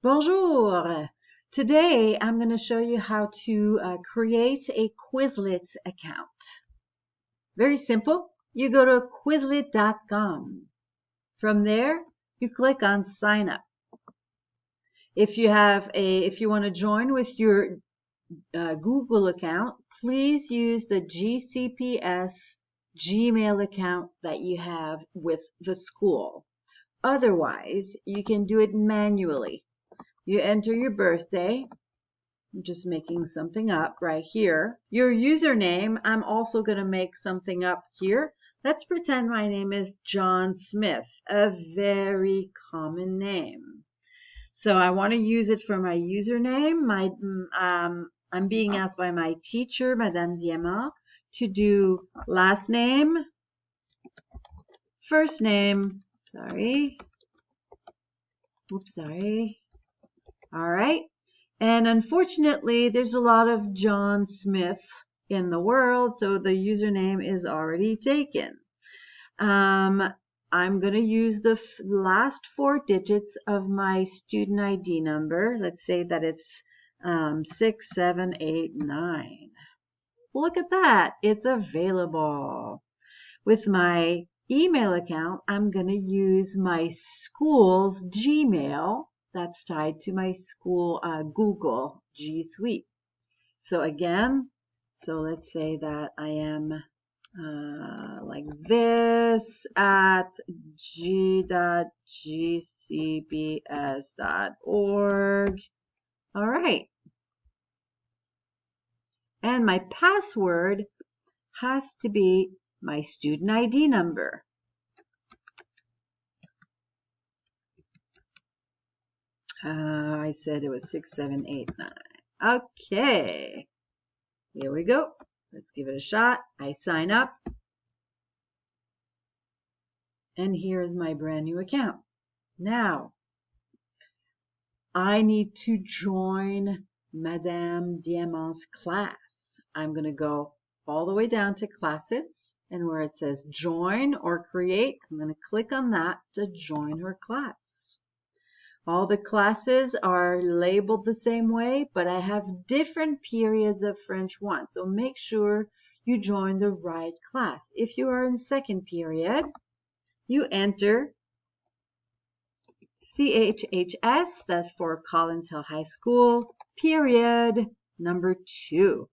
Bonjour! Today I'm going to show you how to create a Quizlet account. Very simple. You go to Quizlet.com. From there, you click on Sign Up. If you want to join with your Google account, please use the GCPS Gmail account that you have with the school. Otherwise, you can do it manually. You enter your birthday. I'm just making something up right here. Your username, I'm also going to make something up here. Let's pretend my name is John Smith, a very common name. So I want to use it for my username. I'm being asked by my teacher, Madame Diamant, to do last name, first name, sorry. All right. And unfortunately, there's a lot of John Smith in the world, so the username is already taken. I'm going to use the last 4 digits of my student ID number. Let's say that it's 6789. Look at that. It's available. With my email account, I'm going to use my school's Gmail that's tied to my school Google G Suite. So again, let's say that I am like this at g.gcps.org. All right. And my password has to be my student ID number. I said it was 6789. Okay. Here we go. Let's give it a shot. I sign up. And here's my brand new account. Now, I need to join Madame Diamant's class. I'm going to go all the way down to classes, and where it says join or create, I'm going to click on that to join her class. All the classes are labeled the same way, but I have different periods of French 1, so make sure you join the right class. If you are in second period, you enter CHHS, that's for Collins Hill High School, period number 2.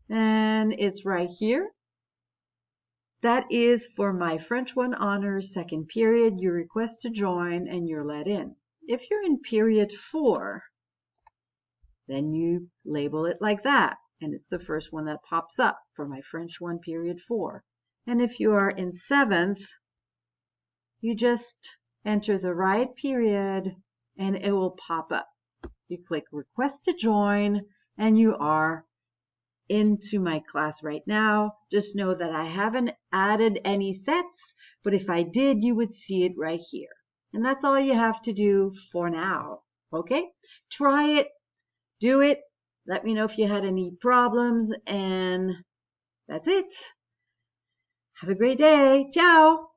And it's right here. That is for my French 1 honors second period. You request to join and you're let in. If you're in period 4, then you label it like that. And it's the first one that pops up for my French 1 period 4. And if you are in 7th, you just enter the right period and it will pop up. You click request to join and you are into my class right now. Just know that I haven't added any sets, but if I did, you would see it right here. And that's all you have to do for now. Okay? Try it. Do it. Let me know if you had any problems, and that's it. Have a great day. Ciao.